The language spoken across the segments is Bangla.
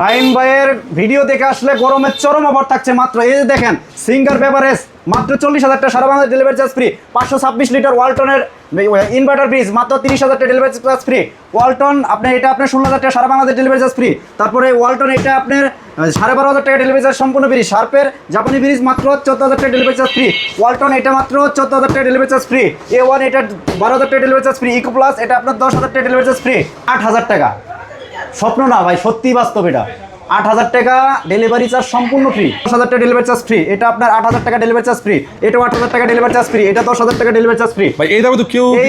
নাইম ভাইয়ের ভিডিও দেখে আসলে গরমের চরম অফার থাকছে মাত্র এই যে দেখেন সিঙ্গার বেভারেজ মাত্র 40,000 টাকা সারা Bangladesh delivery charge free 526 litre ওয়ালটনের ইনভার্টার ফ্রিজ মাত্র 30,000 টাকা ডেলিভারি চার্জ ফ্রি ওয়ালটন আপনি এটা আপনার 16,000 টাকা সারা বাংলাদেশ ডেলিভারি চার্জ ফ্রি তারপরে ওয়ালটন এটা আপনার 12,500 টাকা ডেলিভারি চার্জ সম্পূর্ণ ফ্রি শার্পের জাপানি ফ্রিজ মাত্র 14,000 টাকা ডেলিভারি চার্জ ফ্রি ওয়ালটন এটা মাত্র 14,000 টাকা ডেলিভারি চার্জ ফ্রি A1 এটা 12,000 টাকা delivery charge free eco plus এটা আপনার 10,000 টাকা ডেলিভারি চার্জ ফ্রি 8,000 টাকা স্বপ্ন না ভাই সত্যি বাস্তব এটা 8,000 টাকা ডেলিভারি চার্জ সম্পূর্ণ ফ্রি 10,000 টাকা ডেলিভারি চার্জ ফ্রি এটা আপনার 8,000 টাকা ডেলিভারি চার্জ ফ্রি এটা 8,000 টাকা ডেলিভারি চার্জ ফ্রি এটা 10,000 টাকা ডেলিভারি চার্জ ফ্রি ভাই এই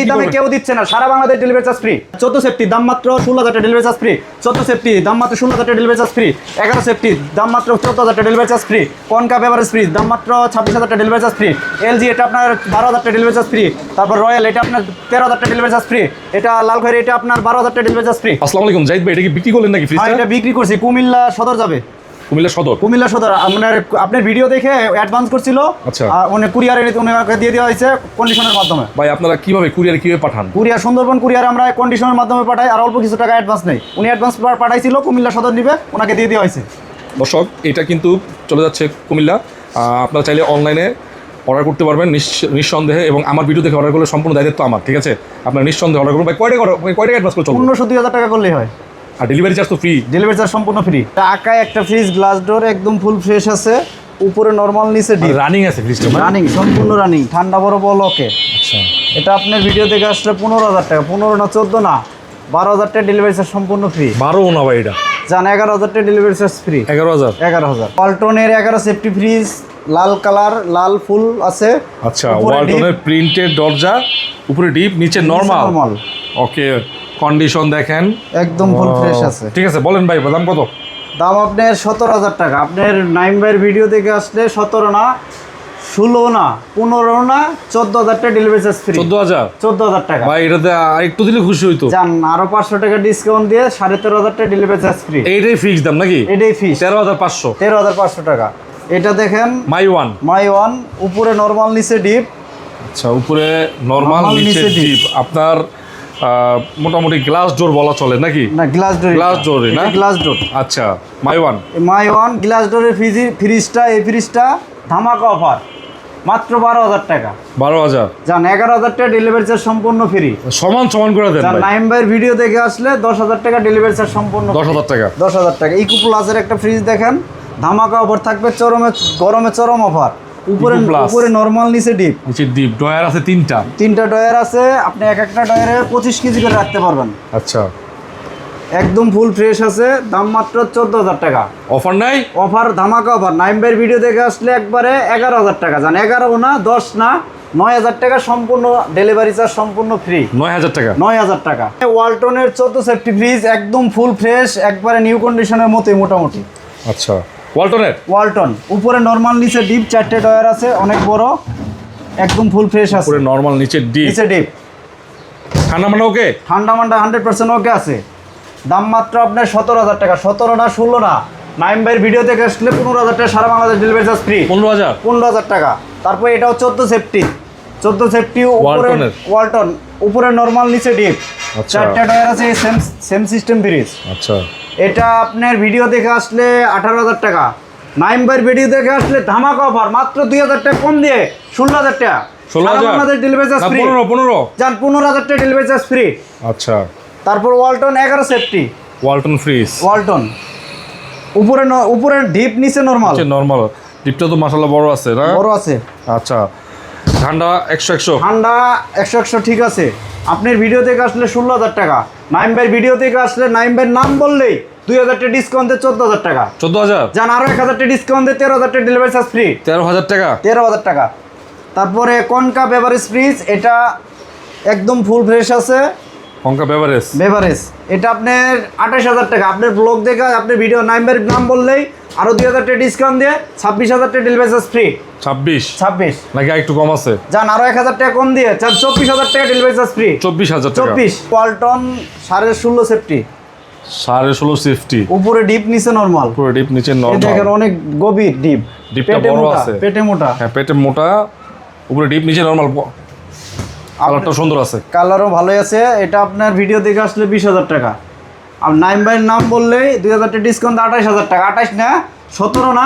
দামে কেউ দিচ্ছে না সারা Bangladesh delivery charge free 14 CFT দাম মাত্র 16,000 টাকা ডেলিভারি চার্জ ফ্রি 14 সেফটি দাম মাত্র 16,000 টাকা ডেলিভারি চার্জ ফ্রি 11 সেফটি দাম মাত্র 14,000 টাকা delivery charge free concha beverage free দাম মাত্র 26,000 টাকা ডেলিভারি চার্জ ফ্রি এলজি এটা আপনার 12,000 টাকা ডেলিভারি চার্জ ফ্রি তারপর রয়্যাল এটা আপনার 13,000 টাকা ডেলিভারি চার্জ ফ্রি এটা লালখয়রি এটা আপনার 12,000 টাকা ডেলিভারি চার্জ ফ্রি। আসসালামু আলাইকুম জাহিদ ভাই, এটা কি বিক্রি করলেন নাকি ফ্রিজটা? এটা বিক্রি করছি কুমিল্লা সদর যাবে। কুমিল্লা সদর আপনার ভিডিও দেখে অ্যাডভান্স করছিল, আচ্ছা উনি কুরিয়ারে ওনাকে দিয়ে দেওয়া হয়েছে কন্ডিশনের মাধ্যমে। ভাই আপনারা কিভাবে কিভাবে পাঠান? কুরিয়ার সুন্দরবন কুরিয়ারে আমরা কন্ডিশনের মাধ্যমে পাঠাই আর অল্প কিছু টাকা অ্যাডভান্স নেই। উনি অ্যাডভান্স পাঠাইছিল কুমিল্লা সদর নিবে, ওনাকে দিয়ে দেওয়া হয়েছে। দর্শক এটা কিন্তু চলে যাচ্ছে কুমিল্লা, আপনারা চাইলে অনলাইনে অর্ডার করতে পারবেন নিঃসন্দেহে, এবং আমার ভিডিও দেখে অর্ডার করলে সম্পূর্ণ দায়িত্ব আমার, ঠিক আছে? আপনারা নিঃসন্দেহে অর্ডার করবেন। ভাই কয় টাকা অ্যাডভান্স করে চলবে? 15,000 টাকা করলেই হয়, আর ডেলিভারি চার্জ তো ফ্রি? ডেলিভারি চার্জ সম্পূর্ণ ফ্রি। টাকায় একটা ফ্রিজ গ্লাস ডোর একদম ফুল ফ্রেশ আছে, উপরে নরমাল নিচে ডিপ রানিং আছে ফ্রিজটা? রানিং, সম্পূর্ণ রানিং, ঠান্ডা বরফ ওকে। আচ্ছা এটা আপনার ভিডিও দেখে আসলে 15,000 টাকা, 15 না 14 না 12,000 টাকা ডেলিভারি চার্জ সম্পূর্ণ ফ্রি। 12 না ভাই, এটা জান 11,000 টাকা ডেলিভারি চার্জ ফ্রি। 11,000 ওয়ালটনের 11 সেফটি ফ্রিজ, লাল কালার, লাল ফুল আছে। আচ্ছা ওয়ালটনের প্রিন্টেড দরজা, উপরে ডিপ নিচে নরমাল। ওকে, কন্ডিশন দেখেন একদম ফুল ফ্রেশ আছে। ঠিক আছে, বলেন ভাই দাম কত? দাম আপনার 17,000 টাকা। আপনার নাইম ভাইয়ের ভিডিও দেখে আসলে 17 না 16 না 15 না 14,000 টাকা ডেলিভারি চার্জ ফ্রি। 14,000 টাকা ভাই, এটাতে আরেকটু দিলে খুশি হইতো। জান আরো 500 টাকা ডিসকাউন্ট দিয়ে 13,500 টাকা ডেলিভারি চার্জ ফ্রি। এইটাই ফিক্স দাম নাকি? এটাই ফিক্স 13,500। 13,500 টাকা। এটা দেখেন মাই ওয়ান, উপরে নরমাল নিচে ডিপ। আচ্ছা উপরে নরমাল নিচে ডিপ। আপনার মোটামুটি গ্লাস ডোর বলা চলে নাকি? না গ্লাস ডোর না, গ্লাস ডোর। আচ্ছা মাই ওয়ান গ্লাস ডোরের ফ্রিজটা এই ফ্রিজটা ধামাকা অফার মাত্র 12,000 টাকা। 12,000 জান 11,000 টাকা ডেলিভারি চার্জ সম্পূর্ণ ফ্রি। সমান করে দেন ভাই। নাইম ভাইয়ের ভিডিও দেখে আসলে 10,000 টাকা ডেলিভারি চার্জ সম্পূর্ণ। 10,000 টাকা। 10,000 টাকা। ইকো প্লাসের একটা ফ্রিজ দেখেন, ধামাকা অফার থাকবে, গরমে চরম অফার। উপরে নরমাল নিচে ডিপ। ডয়ার আছে তিনটা ডয়ার আছে, আপনি একটা ডয়ারে 25 কেজি করে রাখতে পারবেন। আচ্ছা একদম ফুল ফ্রেশ আছে, দাম মাত্র 14,000 টাকা। অফার নাই? অফার ধামাকা অফার। নাইম ভাইয়ের ভিডিও দেখে আসলে একবারে 11,000 টাকা। জান 11 না 10 না 9,000 টাকা সম্পূর্ণ ডেলিভারি চার্জ সম্পূর্ণ ফ্রি। 9,000 টাকা। 9,000 টাকা। ওয়ালটনের 14 সেফটি ফ্রিজ একদম ফুল ফ্রেশ, একবারে নিউ কন্ডিশনের মতোই মোটামুটি। আচ্ছা ওয়ালটন উপরে নরমাল নিচে ডিপ, 4টে ডয়ার আছে, অনেক বড়, একদম ফুল ফ্রেশ আছে। উপরে নরমাল নিচে ডিপ। ঠান্ডা মান্ডা ওকে? ঠান্ডা মান্ডা 100% ওকে আছে। দাম মাত্র আপনার 17,000 টাকা। 17 না 16 না। নাইম ভাইয়ের ভিডিও থেকে আসলে 15,000 টাকা সারা বাংলাদেশ ডেলিভারি চার্জ ফ্রি। 15,000 টাকা। তারপর এটাও 14 সেফটি ওয়ালটন, উপরে নরমাল নিচে ডিপ, 4টে ডয়ার আছে, সেম সিস্টেম ফ্রিজ। আচ্ছা এটা আপনার ভিডিও দেখে আসলে 18,000 টাকা। নাইম ভাইয়ের ভিডিও দেখে আসলে ধামাকা অফার মাত্র 2,000 টাকা কম দিয়ে 16,000 টাকা। 16,000 ডেলিভারি চার্জ ফ্রি। 15 জান 15,000 টাকা ডেলিভারি চার্জ ফ্রি। আচ্ছা তারপর ওয়ালটন 11 সেফটি ওয়ালটন ফ্রিজ। উপরে ডিপ নিচে নরমাল। ডিপটা তো মাশাআল্লাহ বড় আছে না? বড় আছে। আচ্ছা ঠান্ডা 100 ঠান্ডা 100 ঠিক আছে। আপনার ভিডিও থেকে আসলে 16,000 টাকা। নাইম ভাইয়ের ভিডিও থেকে আসলে নাইম ভাইয়ের নাম বললেই 2,000 টাকা ডিসকাউন্ট দিয়ে 14,000 টাকা। 14,000 জান আরো 1,000 টাকা ডিসকাউন্ট দিয়ে 13,000 টাকা ডেলিভারি চার্জ ফ্রি। 13,000 টাকা। 13,000 টাকা। তারপরে কনকা বেভারেজ ফ্রিজ, এটা একদম ফুল ফ্রেশ আছে। কনকা বেভারেজ এটা আপনার 28,000 টাকা। আপনার ব্লগ দেখে আপনার ভিডিও নাম্বারের নাম বললেই আরো 2,000 টাকা ডিসকাউন্ট দিয়ে 26,000 টাকা ডেলিভারি চার্জ ফ্রি। 26 নাকি একটু কম আছে? জান আরো 1,000 টাকা কম দিয়ে 24,000 টাকা ডেলিভারি চার্জ ফ্রি। 24,000 টাকা। ওয়ালটন 16.5 সেফটি, 16.5 সেফটি, উপরে ডিপ নিচে নরমাল। দেখেন অনেক গভীর ডিপ, ডিপটা বড় আছে, পেটে মোটা। হ্যাঁ পেটে মোটা, উপরে ডিপ নিচে নরমাল। কালারটা সুন্দর আছে, কালারও ভালোই আছে। এটা আপনার ভিডিও দেখে আসলে 20,000 টাকা। আর নাইম ভাইয়ের নাম বললেই 2000 টাকা ডিসকাউন্ট, 28000 টাকা। 28 না, 17 না,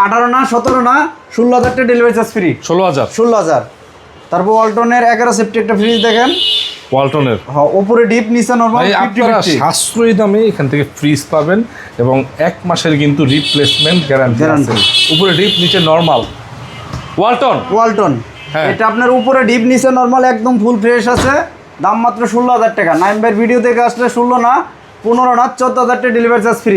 18 না, 17 না, 16000 টাকা ডেলিভারি চার্জ ফ্রি। 16000। তারপর ওয়ালটনের 11 সেফটি একটা ফ্রিজ দেখেন, ওয়ালটনের। হ্যাঁ, উপরে ডিপ নিচে নরমাল। আপনারা সাশ্রয়ী দামে এখান থেকে ফ্রিজ পাবেন এবং 1 মাসের কিন্তু রিপ্লেসমেন্ট গ্যারান্টি আছে। উপরে ডিপ নিচে নরমাল ওয়ালটন। হ্যাঁ, এটা আপনার উপরে ডিপ নিচে নরমাল একদম ফুল ফ্রেশ আছে। দাম মাত্র 16000 টাকা। নাইম ভাইয়ের ভিডিও থেকে আসলে 16 না, 15 না, 14000 টাকা ডেলিভারি চার্জ ফ্রি।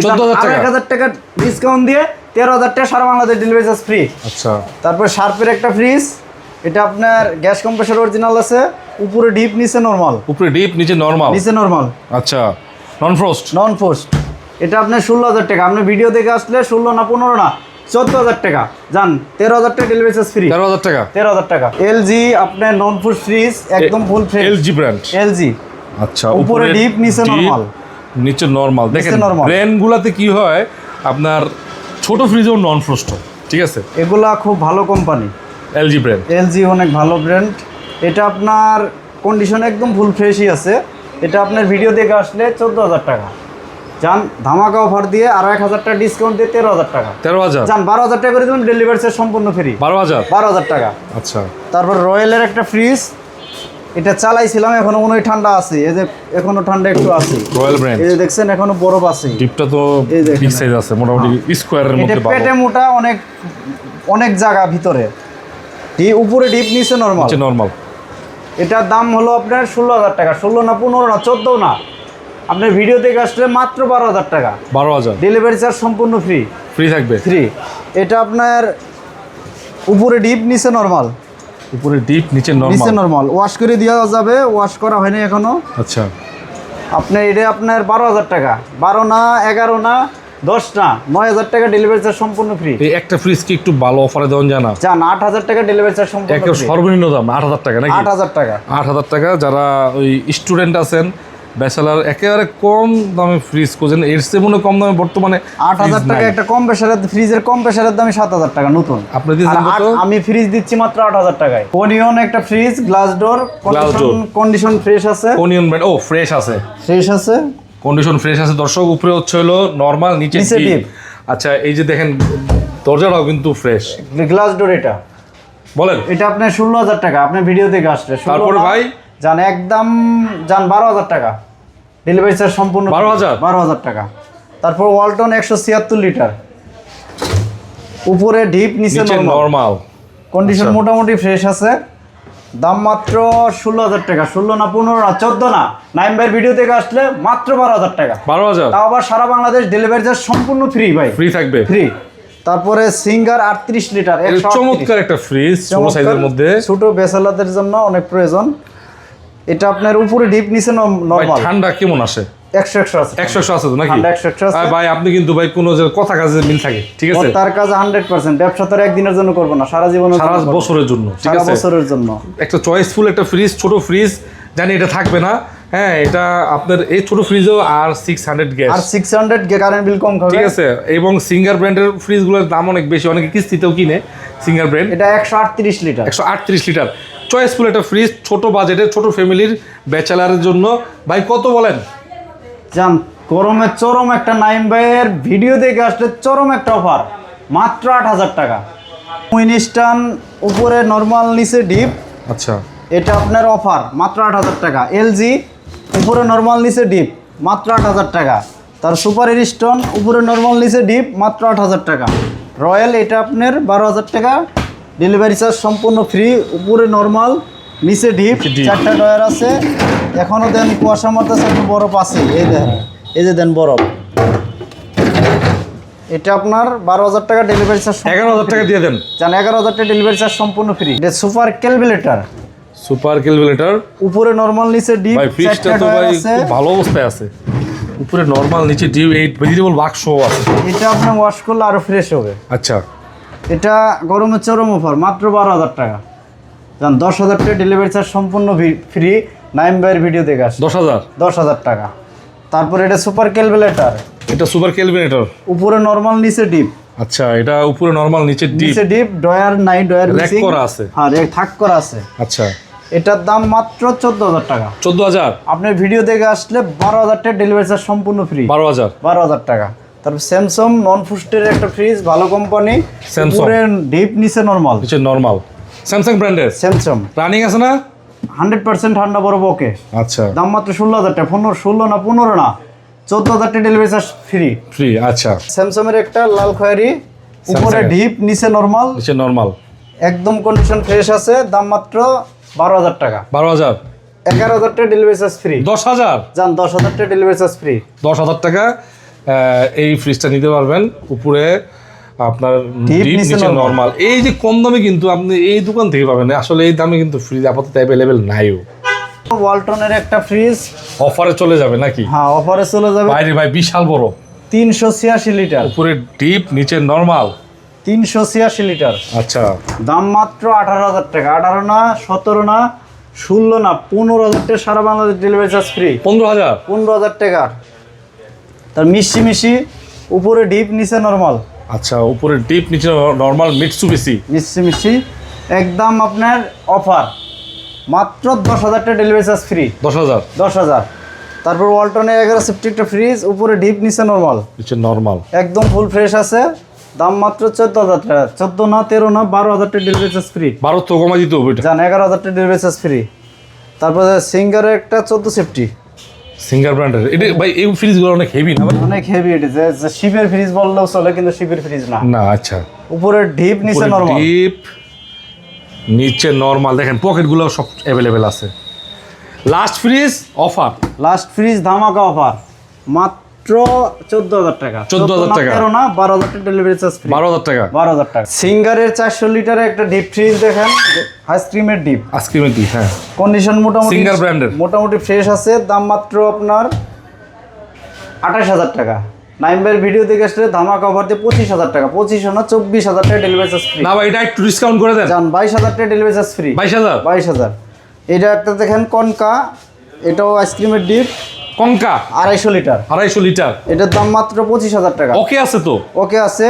1000 টাকা ডিসকাউন্ট দিয়ে 13000 টাকা সারা বাংলাদেশ ডেলিভারি চার্জ ফ্রি। আচ্ছা, তারপর শার্পের একটা ফ্রিজ, এটা আপনার গ্যাস কম্প্রেসর অরিজিনাল আছে, উপরে ডিপ নিচে নরমাল। উপরে ডিপ নিচে নরমাল। আচ্ছা, নন ফ্রস্ট। এটা আপনার 16000 টাকা। আপনি ভিডিও দেখে আসলে 16 না, 15 না, 14000 টাকা। যান, 13000 টাকা ডেলিভারি চার্জ ফ্রি। 13000 টাকা। এলজি আপনার নন ফুড ফ্রিজ, একদম full fresh. LG brand. LG. আচ্ছা, উপরে ডিপ নিচে নরমাল। দেখেন ব্র্যান্ডগুলোতে কি হয়, আপনার ছোট ফ্রিজেও নন ফ্রস্ট, ঠিক আছে। এগুলা খুব ভালো কোম্পানি, এলজি ব্র্যান্ড। এলজি অনেক ভালো ব্র্যান্ড। এটা আপনার কন্ডিশন একদম ফুল ফ্রেশই আছে। এটা আপনার ভিডিও দেখে আসলে 14000 টাকা। যান, ধামাকা অফার দিয়ে আরো 1000 টাকা ডিসকাউন্ট দিয়ে 13000 টাকা। 13000। যান, 12000 টাকা করে দেবেন, ডেলিভারি চার্জ সম্পূর্ণ ফ্রি। 12000 টাকা। আচ্ছা, তারপর রয়্যালের একটা ফ্রিজ, এটা চালাইছিলাম, এখনো মনে হয় ঠান্ডা আছে। এই যে এখনো ঠান্ডা একটু আছে। Royal brand. এই যে দেখছেন এখনো বরফ আছে। ডিপটা তো বিগ সাইজ আছে, মোটামুটি স্কয়ারের মধ্যে এটা পাবো। পেটে মোটা, অনেক জায়গা ভিতরে। উপরে ডিপ নিচে নরমাল। এটার দাম হলো আপনার 16000 টাকা। 16 না, 15 না, 14 না। আপনার ভিডিও দেখে আসলে মাত্র 12000 টাকা। 12000। ডেলিভারি চার্জ সম্পূর্ণ ফ্রি থাকবে। এটা আপনার উপরে ডিপ নিচে নরমাল। উপরে ডিপ নিচে নরমাল। ওয়াশ করে দেওয়া যাবে, ওয়াশ করা হয়নি এখনো। আচ্ছা, আপনার এটা আপনার 12000 টাকা। 12 না, 11 না, 10 না, 9000 টাকা ডেলিভারি চার্জ সম্পূর্ণ ফ্রি। এই একটা ফ্রিজ কি একটু ভালো অফারে দেন জানা? জান, 8000 টাকা ডেলিভারি চার্জ সম্পূর্ণ ফ্রি। সর্বনিম্ন দাম 8000 টাকা নাকি? 8000 টাকা। 8000 টাকা। যারা ওই স্টুডেন্ট আছেন, ব্যাচেলার, একেবারে কম দামে ফ্রিজ খোঁজেন, এর চেয়ে মনে কম দামে বর্তমানে 8000 টাকা একটা কম প্রেসারের ফ্রিজের কম প্রেসারের দামই 7000 টাকা নতুন। আপনি দিচ্ছেন কত? আমি ফ্রিজ দিচ্ছি মাত্র 8000 টাকায়। কোনিয়ন একটা fridge, glass door, condition fresh আছে। কোনিয়ন ব্র্যান্ড। ও, ফ্রেশ আছে, কন্ডিশন ফ্রেশ আছে দর্শক। উপরে হচ্ছে হলো নরমাল, নিচে ডিপ। আচ্ছা, এই যে দেখেন দরজাটাও কিন্তু ফ্রেশ। গ্লাস ডোর এটা বলেন। এটা আপনার 16000 টাকা। আপনার ভিডিও দেখে আসলে তারপরে ভাই জান, একদম জান 12000 টাকা ডেলিভারি চার্জ সম্পূর্ণ। 12000 টাকা। তারপর ওয়ালটন 176 লিটার, উপরে ডিপ নিচে নরমাল। কন্ডিশন মোটামুটি ফ্রেশ আছে। দাম মাত্র 16000 টাকা। 16 না, 15 না, 14 না। নাইম ভাইয়ের ভিডিও থেকে আসলে মাত্র 12000 টাকা। 12000। তাও আবার সারা বাংলাদেশ ডেলিভারি চার্জ সম্পূর্ণ ফ্রি ভাই। থাকবে। তারপরে সিঙ্গার 38 লিটার, চমৎকার একটা ফ্রিজ, ছোট সাইজের মধ্যে, ছোট বেসালাদের জন্য অনেক প্রয়োজন। এটা আপনার উপরে ডিপ নিচে নরমাল। ঠান্ডা কেমন আসে? 100 আছে। 100 আছে তো নাকি? 100 আছে ভাই, আপনি কিন্তু ভাই কোনো কথা কাজে মিল থাকে, ঠিক আছে? তার কাজ 100%। ব্যবসা তো একদিনের জন্য করব না, সারা জীবন, সারা বছরের জন্য, ঠিক আছে? বছরের জন্য একটা চয়েসফুল একটা ফ্রিজ, ছোট ফ্রিজ, জানি এটা থাকবে না। হ্যাঁ, এটা আপনার এই ছোট ফ্রিজও আর 600 গ্যাস, আর 600 কারেন্ট বিল কম খাবে, ঠিক আছে? এবং সিঙ্গার ব্র্যান্ডের ফ্রিজগুলোর দাম অনেক বেশি, অনেকে কিস্তিতেও কিনে সিঙ্গার ব্র্যান্ড। এটা 138 লিটার। 138 লিটার চয়েসফুল একটা ফ্রিজ, ছোট বাজেটের, ছোট ফ্যামিলির, ব্যাচেলারের জন্য। ভাই কত বলেন? জান, গরমে চরম একটা নাইম ভাইয়ের ভিডিও দেখে আসলে চরম একটা অফার, মাত্র 8000 টাকা। উইনস্টন, উপরে নরমাল নিচে ডিপ। আচ্ছা, এটা আপনার অফার মাত্র 8000 টাকা। এলজি, উপরে নরমাল নিচে ডিপ, মাত্র 8000 টাকা। তার সুপার স্টোন, উপরে নরমাল নিচে ডিপ, মাত্র 8000 টাকা। রয়্যাল, এটা আপনার 12000 টাকা, ডেলিভারি চার্জ সম্পূর্ণ ফ্রি। উপরে নরমাল নিচে ডিপ, 4টা ডয়ার আছে। এখনও দেন কুয়াশা মারতেছে, একটু বরফ আছে। এই যে দেন বরফ। এটা আপনার 12000 টাকা ডেলিভারি চার্জ। 11000 টাকা দিয়ে দেন। জান, 11000 টাকা ডেলিভারি চার্জ সম্পূর্ণ ফ্রি। এটা সুপার ক্যালকুলেটর, উপরে নরমাল নিচে ডিপ। ভাই, ফ্রিজটা তো ভাই খুব ভালো অবস্থায় আছে। উপরে নরমাল, নিচে ডিপ, এই ভেজিটেবল বাক্সও আছে। এটা আপনি ওয়াশ করলে আরো ফ্রেশ হবে। আচ্ছা, এটা গরমের চরম অফার, মাত্র 12000 টাকা। জান, 10000 টাকা ডেলিভারি চার্জ সম্পূর্ণ ফ্রি। নাইম ভাইয়ের ভিডিও দেখে আসে 10000 টাকা। তারপরে এটা সুপার ক্যালকুলেটর, এটা সুপার ক্যালকুলেটর, উপরে নরমাল নিচে ডিপ। আচ্ছা, এটা উপরে নরমাল, নিচে ডিপ। ডয়ার নাই, ডয়ার র‍্যাক করা আছে। হ্যাঁ, র‍্যাক থাক করা আছে। আচ্ছা, এটার দাম মাত্র 14,000 টাকা। 14,000, আপনার ভিডিও দেখে আসলে 12,000 টাকা ডেলিভারি চার্জ সম্পূর্ণ ফ্রি। 12,000, 12,000 টাকা। তারপর স্যামসাং নন ফুস্টের একটা ফ্রিজ, ভালো কোম্পানি, Samsung। উপরে ডিপ নিচে নরমাল। নিচে নরমাল, স্যামসাং ব্র্যান্ডের, স্যামসাং রানিং আছে না? 100% ঠান্ডা বরফ ওকে। আচ্ছা, দাম মাত্র 16,000 টাকা। 16 না 15 না, 14,000 টাকা ডেলিভারি চার্জ ফ্রি। ফ্রি। আচ্ছা, স্যামসাং এর একটা লাল খয়েরি, উপরে Samsung-এর। ডিপ নিচে নরমাল, নিচে নরমাল, একদম কন্ডিশন ফ্রেশ আছে। দাম মাত্র 12,000 টাকা। 12,000, 11,000 টাকা ডেলিভারি চার্জ ফ্রি। 10,000, যান 10,000 টাকা ডেলিভারি চার্জ ফ্রি। 10,000 টাকা এই ফ্রিজটা নিতে পারবেন। উপরে আপনার Deep, ডিপ, নিচে নিচে normal। নরমাল। এই যে কম দামে কিন্তু আপনি এই দোকান থেকে পাবেন না। আসলে এই দামে কিন্তু ফ্রিজ আপাতত অ্যাভেলেবেল নাইও। ওয়ালটনের একটা ফ্রিজ, অফারে চলে যাবে নাকি? হ্যাঁ অফারে চলে যাবে। বাইরে ভাই বিশাল বড়, 386 লিটার, উপরে ডিপ, নিচে নরমাল। 386 লিটার। আচ্ছা, দাম মাত্র 18,000 টাকা। 18 না, 17 না, 16 না, 15,000 টাকা সারা বাংলাদেশ ডেলিভারি চার্জ ফ্রি। 15,000, 15,000 টাকা। তার মিশি মিশি, উপরে ডিপ নিচে নরমাল। আচ্ছা, উপরে ডিপ, নিচে নরমাল, মিটসুবিশি। মিশি মিশি একদম আপনার অফার, মাত্র 10,000 টাকা ডেলিভারি চার্জ ফ্রি। 10,000, 10,000। তারপর ওয়ালটনের 11 সেফটি একটা ফ্রিজ, উপরে ডিপ নিচে নরমাল, নিচে নরমাল। একদম ফুল ফ্রেশ আছে। দাম মাত্র 14,000 টাকা। 14 না, 13 না, 12,000 টাকা ডেলিভারি চার্জ ফ্রি। 12 তো কমাই দিতে হবে এটা। জান 11,000 টাকা ডেলিভারি চার্জ ফ্রি। তারপরে সিঙ্গারের একটা 14 সেফটি, সিঙ্গার ব্র্যান্ডের। এটা ভাই এই ফ্রিজগুলো অনেক হেভি না ভাই? অনেক হেভি। এটা যে শিপের ফ্রিজ বললেও চলে, কিন্তু শিপের ফ্রিজ না। না, আচ্ছা, উপরে ডিপ নিচে নরমাল। ডিপ, নিচে নরমাল। দেখেন পকেটগুলো সব অ্যাভেলেবেল আছে। Last fridge offer, last fridge ধামাকা অফার, মাত্র 14,000 টাকা। 14,000 টাকা। 13 না, 12,000 টাকা ডেলিভারি চার্জ ফ্রি। 12,000 টাকা। 12,000 টাকা। সিঙ্গারের 400 লিটারের একটা ডিপ ফ্রিজ দেখেন, আইসক্রিমের ডিপ, আইসক্রিমের ডিপ, হ্যাঁ, কন্ডিশন মোটামুটি সিঙ্গার ব্র্যান্ডের। মোটামুটি ফ্রেশ আছে। দাম মাত্র আপনার 28,000 টাকা। নাইমবের ভিডিও দেখে আসলে ধামাকা অফার দিয়ে 25,000 টাকা। 25 না, 24,000 টাকা ডেলিভারি চার্জ ফ্রি। না ভাই, এটা একটু ডিসকাউন্ট করে দেন। যান 22,000 টাকা ডেলিভারি চার্জ ফ্রি। 22,000, 22,000। এটা একটা দেখেন কনকা, এটাও আইসক্রিমের ডিপ, কনকা 250 লিটার। 250 লিটার। এটার দাম মাত্র 25,000 টাকা। ওকে আছে তো? ওকে আছে,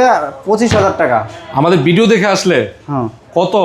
25,000 টাকা। আমাদের ভিডিও দেখে আসলে হ্যাঁ, কত?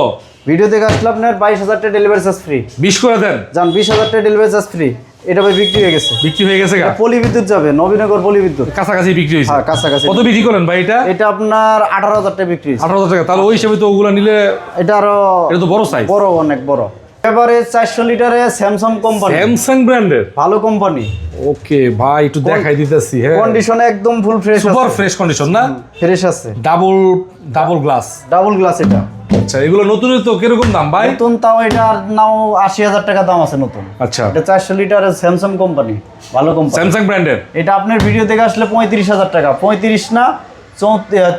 ভিডিও দেখে আসলে আপনার 22,000 টাকা ডেলিভারি চার্জ ফ্রি। 20 করে দেন। যান 20,000 টাকা ডেলিভারি চার্জ ফ্রি। এটা ভাই বিক্রি হয়ে গেছে। বিক্রি হয়ে গেছে গা? পলি বিদ্যুৎ যাবে, নবীনগর পলি বিদ্যুৎ। কাছাকাছি বিক্রি হয়েছে। হ্যাঁ, কাছাকাছি। কত বিক্রি করেন ভাই এটা? এটা আপনার 18,000 টাকা বিক্রি হয়েছে। 18,000 টাকা। তাহলে ওই হিসেবে তো ওগুলো নিলে এটা আরো এটা তো বড় সাইজ। বড়, অনেক বড়। এবারে 400 লিটারে স্যামসাং কোম্পানি, স্যামসাং ব্র্যান্ডের। ভালো কোম্পানি, ওকে ভাই, একটু দেখাই দিতেছি। হ্যাঁ, কন্ডিশনে একদম ফুল ফ্রেশ আছে। সুপার ফ্রেশ কন্ডিশন না? ফ্রেশ আছে, ডাবল গ্লাস। ডাবল গ্লাস এটা। আচ্ছা, এগুলো নতুন তো কিরকম দাম ভাই? নতুন তাও এটার নাও 80,000 টাকা দাম আছে নতুন। আচ্ছা, এটা 400 লিটারের স্যামসাং কোম্পানি, ভালো কোম্পানি। স্যামসাং ব্র্যান্ডের। এটা আপনার ভিডিও দেখে আসলে 35,000 টাকা। 35 না,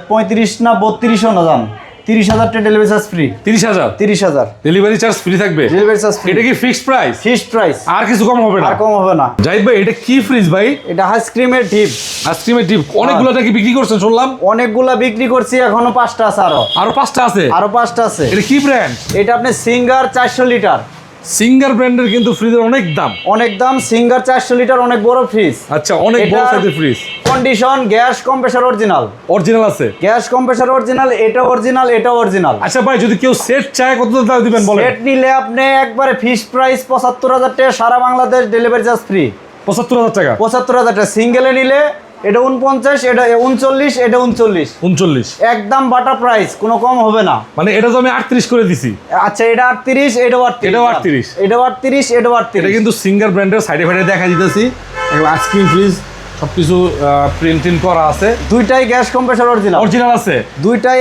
35 না, 32ও না, যান 30,000 টাকা delivery charge free. 30,000 30,000 delivery charge free থাকবে? Delivery charge free. এটা কি ফিক্সড প্রাইস? ফিক্সড প্রাইস, আর কিছু কম হবে না? আর কম হবে না। জাহিদ ভাই, এটা কি ফ্রিজ ভাই? এটা আইসক্রিমের ডিপ, আইসক্রিমের ডিপ। অনেকগুলো নাকি বিক্রি করছেন শুনলাম? অনেকগুলা বিক্রি করছি, এখনো 5টা আছে। আরো 5টা আছে? আরো 5টা আছে। এটা কি ব্র্যান্ড? এটা আপনি সিঙ্গার 400 লিটার। সিঙ্গার ব্র্যান্ডের কিন্তু ফ্রিজের অনেক দাম। অনেক দাম। সিঙ্গার 400 লিটার, অনেক বড় ফ্রিজ। আচ্ছা, অনেক বড় সাইজের fridge. Condition, gas compressor original. Original আছে? গ্যাস কম্প্রেসার অরিজিনাল, এটা অরিজিনাল, এটা অরিজিনাল। আচ্ছা ভাই, যদি কেউ সেট চায় কত দাম দিবেন বলেন? সেট নিলে আপনি একবারে ফিক্স প্রাইস 75,000 টাকা, সারা বাংলাদেশ ডেলিভারি চার্জ ফ্রি। 75,000 টাকা? 75,000 টাকা। সিঙ্গেলে নিলে এটা 49, এটা 39, এটা 39। 39 একদম বাটা প্রাইস, কোনো কম হবে না। মানে এটা তো আমি 38 করে দিছি। আচ্ছা, এটা 38, এটাও 38, এটাও 38, এটাও 38, এটাও এটা 38। কিন্তু সিঙ্গার ব্র্যান্ডের। সাইডে ফাইডে দেখা দিতেছি আইসক্রিম ফ্রিজ, সবকিছু প্রিন্টিং করা আছে। দুইটাই গ্যাস কম্প্রেসার অরিজিনাল। অরিজিনাল আছে? দুইটাই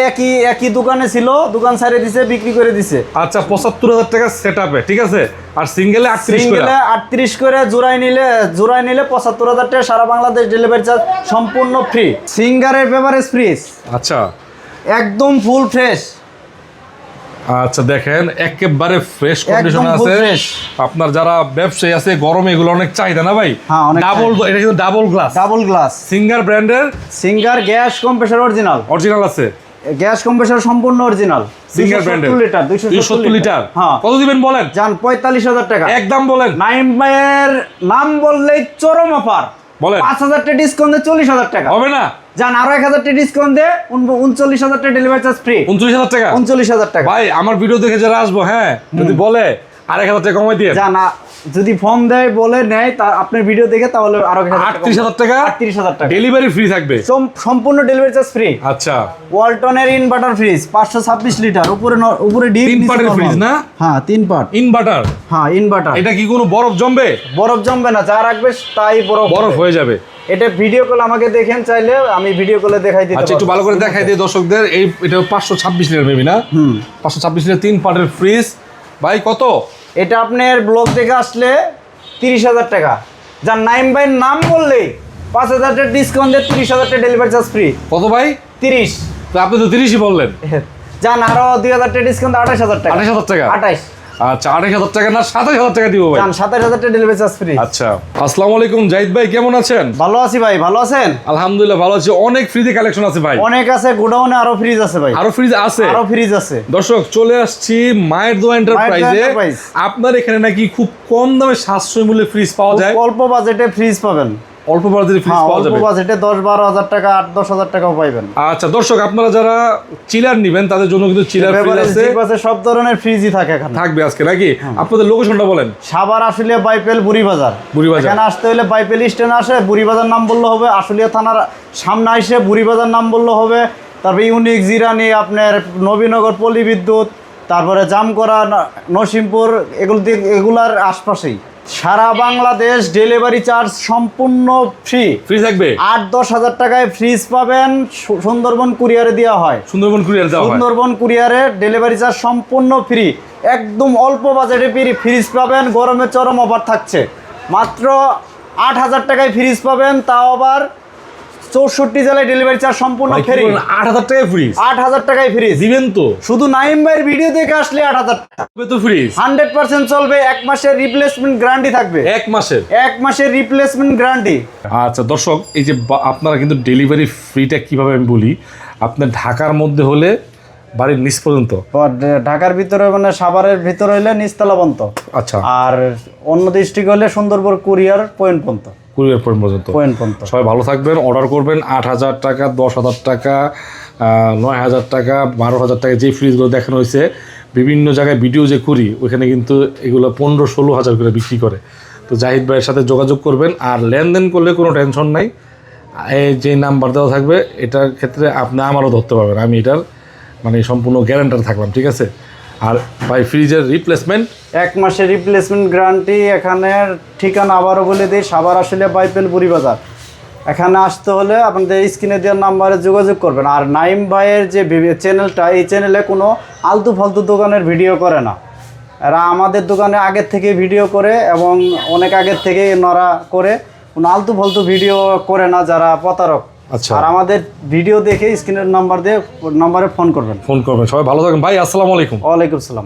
একই দোকানে ছিল, দোকান ছাড়িয়ে দিছে, বিক্রি করে দিছে। আচ্ছা, 75,000 টাকা সেটআপে, ঠিক আছে। আর সিঙ্গেলে 38 করে? সিঙ্গেলে 38 করে, জোড়াই নিলে 75,000 টাকা, সারা বাংলাদেশ ডেলিভারি চার্জ সম্পূর্ণ ফ্রি। সিঙ্গারের বেভারেজ ফ্রিজ, আচ্ছা, একদম ফুল ফ্রেশ। আচ্ছা, দেখেন একেবারে ফ্রেশ একদম কন্ডিশনে full আছে। fresh। আপনার যারা ব্যবসায়ী আছে, গরমে এগুলো অনেক চাহিদা না ভাই? হ্যাঁ, অনেক ডাবল, এটা কিন্তু double glass, double glass. Singer ব্র্যান্ডের। Singer gas compressor original. Original আছে? গ্যাস কম্প্রেসার সম্পূর্ণ অরিজিনাল। সিঙ্গার ব্র্যান্ডের 270 লিটার, 270 লিটার। হ্যাঁ। কত দিবেন বলেন? জান 45,000 টাকা। একদম বলেন। নাইমের নাম বললেই চরম অফার। বলেন। 5,000 টাকা ডিসকাউন্ট দিয়ে 40,000 টাকা হবে না? জান আরো 1,000 টাকা ডিসকাউন্ট দিয়ে 39,000 টাকা ডেলিভারি চার্জ ফ্রি। 39,000 টাকা? 39,000 টাকা। ভাই, আমার ভিডিও দেখে যারা আসবো, হ্যাঁ, যদি বলে 1000 টাকা কমাই দিয়ে জানা যদি ফোন দেয় বলে নেয় তা আপনার ভিডিও দেখে তাহলে আরো 38,000 টাকা 38,000 টাকা ডেলিভারি ফ্রি থাকবে, সম্পূর্ণ ডেলিভারি চার্জ ফ্রি। আচ্ছা ওয়ালটনের ইনভার্টার ফ্রিজ 526 লিটার, উপরে ডিপ 3 পার্টের ফ্রিজ না? হ্যাঁ 3 পার্ট ইনভার্টার। হ্যাঁ ইনভার্টার। এটা কি কোনো বরফ জমবে? বরফ জমবে না, যা রাখবে তাই বরফ হয়ে যাবে। এটা ভিডিও কল আমাকে দেখেন, চাইলে আমি ভিডিও কলে দেখাই দিতে আচ্ছা একটু ভালো করে দেখাই দিই দর্শকদের। এটা 526 লিটার মেবি না? 526 লিটার 3 পার্টের ফ্রিজ ভাই কত? এটা আপনার ব্লগ থেকে আসলে 30,000 টাকা। যার নাইম ভাইয়ের নাম বললেই 5,000 টাকা ডিসকাউন্ট দিয়ে 30,000 টাকা ডেলিভারি চার্জ ফ্রি। কত ভাই? 30। তো আপনি তো 30ই বললেন। যান আরো 2,000 টাকা ডিসকাউন্ট, 28,000 টাকা। 28,000 টাকা? 28। আচ্ছা 28,000 টাকা না 27,000 টাকা দিব ভাই। যান 27,000 টাকা ডেলিভারি চার্জ ফ্রি। আচ্ছা আসসালামু আলাইকুম জাহিদ ভাই, কেমন আছেন? ভালো আছি ভাই, ভালো আছেন? আলহামদুলিল্লাহ ভালো আছি। অনেক ফ্রিজে কালেকশন আছে ভাই। অনেক আছে, গোডাউনে আরো ফ্রিজ আছে ভাই। আরো ফ্রিজ আছে? আরো ফ্রিজ আছে। দর্শক চলে আসছি মায়ের দোয়া এন্টারপ্রাইজে। এন্টারপ্রাইজ। আপনার এখানে নাকি খুব কম দামে সাশ্রয়ী মূল্যে ফ্রিজ পাওয়া যায়। অল্প বাজেটে ফ্রিজ পাবেন। অল্প বাজেটে ফ্রিজ হ্যাঁ পাওয়া অল্প যাবে। বাজেটে 10-12,000 টাকা, 8-10,000 টাকাও পাইবেন। আচ্ছা দর্শক আপনারা যারা চিলার নেবেন তাদের জন্য কিন্তু চিলার ফ্রিজ আছে। জিপ আছে, সব ধরনের ফ্রিজই থাকে এখানে। থাকবে আজকে নাকি? আপনাদের লোকেশনটা বলেন। সাভার আশুলিয়া বাইপেল বুড়িবাজার। বুড়িবাজার। এখানে আসতে হলে বাইপেল স্ট্যান্ড আসে, বুড়িবাজার নাম বললে হবে। আশুলিয়া থানার সামনে এসে বুড়িবাজার নাম বললে হবে। তারপরে ইউনিক, জিরানি, আপনার নবীনগর, পল্লী বিদ্যুৎ, তারপরে জামকরা, নসিমপুর, এগুলার আশপাশেই সারা বাংলাদেশ ডেলিভারি চার্জ সম্পূর্ণ ফ্রি। ফ্রি থাকবে? 8-10,000 টাকায় ফ্রিজ পাবেন। সুন্দরবন কুরিয়ারে দেওয়া হয়। সুন্দরবন কুরিয়ার দেওয়া হয়। সুন্দরবন কুরিয়ারে ডেলিভারি চার্জ সম্পূর্ণ ফ্রি। একদম অল্প বাজেটে ফ্রিজ পাবেন। গরমে চরম অফার থাকছে। মাত্র 8,000 টাকায় ফ্রিজ পাবেন, তাও আবার 64 জেলায় ডেলিভারি চার্জ সম্পূর্ণ ভাই, কি ফ্রি। বলেন? 8,000 টাকায় ফ্রিজ? 8,000 টাকায় ফ্রিজ দিবেন তো? শুধু নাইম ভাইয়ের ভিডিও দেখে আসলে 8,000 টাকা তো ফ্রিজ 100% চলবে। 1 মাসের রিপ্লেসমেন্ট গ্যারান্টি থাকবে। 1 মাসের? 1 মাসের রিপ্লেসমেন্ট গ্যারান্টি। আচ্ছা দর্শক এই যে আপনারা কিন্তু ডেলিভারি ফ্রিটা কিভাবে আমি বলি, আপনার ঢাকার মধ্যে হলে বাড়ির নিচ পর্যন্ত, ঢাকার ভিতরে মানে সাভারের ভিতরে হইলে নিচতলা পর্যন্ত। আচ্ছা আর অন্য ডিস্ট্রিক্ট হলে সুন্দরবন কুরিয়ার পয়েন্ট পর্যন্ত। কুরিয়ার পর্যন্ত। সবাই ভালো থাকবেন, অর্ডার করবেন। 8,000 টাকা, 10,000 টাকা, 9,000 টাকা, 12,000 টাকা যে ফ্রিজগুলো দেখানো হয়েছে, বিভিন্ন জায়গায় ভিডিও যে করি ওইখানে কিন্তু এগুলো 15-16 হাজার করে বিক্রি করে। তো জাহিদ ভাইয়ের সাথে যোগাযোগ করবেন। আর লেনদেন করলে কোনো টেনশন নাই, এই যে নাম্বার দেওয়া থাকবে এটার ক্ষেত্রে আপনি আমারও ধরতে পারবেন, আমি এটার মানে সম্পূর্ণ গ্যারান্টার থাকলাম, ঠিক আছে? আর ভাই ফ্রিজের রিপ্লেসমেন্ট 1 মাসের রিপ্লেসমেন্ট গ্যারান্টি। এখানের ঠিকানা আবারও বলে দিই, সাভার আশুলিয়া বাইপেল বুড়িবাজার। এখানে আসতে হলে আপনাদের স্ক্রিনে দেওয়ার নাম্বারে যোগাযোগ করবেন। আর নাইম ভাইয়ের যে চ্যানেলটা, এই চ্যানেলে কোনো আলতু ফালতু দোকানের ভিডিও করে না। এরা আমাদের দোকানে আগের থেকে ভিডিও করে এবং অনেক আগের থেকে নরা করে, কোনো আলতু ফালতু ভিডিও করে না যারা প্রতারক। আচ্ছা। আর আমাদের ভিডিও দেখে স্ক্রিনের নাম্বার দিয়ে নাম্বারে ফোন করবেন। সবাই ভালো থাকবেন ভাই। আসসালামু আলাইকুম। ওয়ালাইকুম আসসালাম।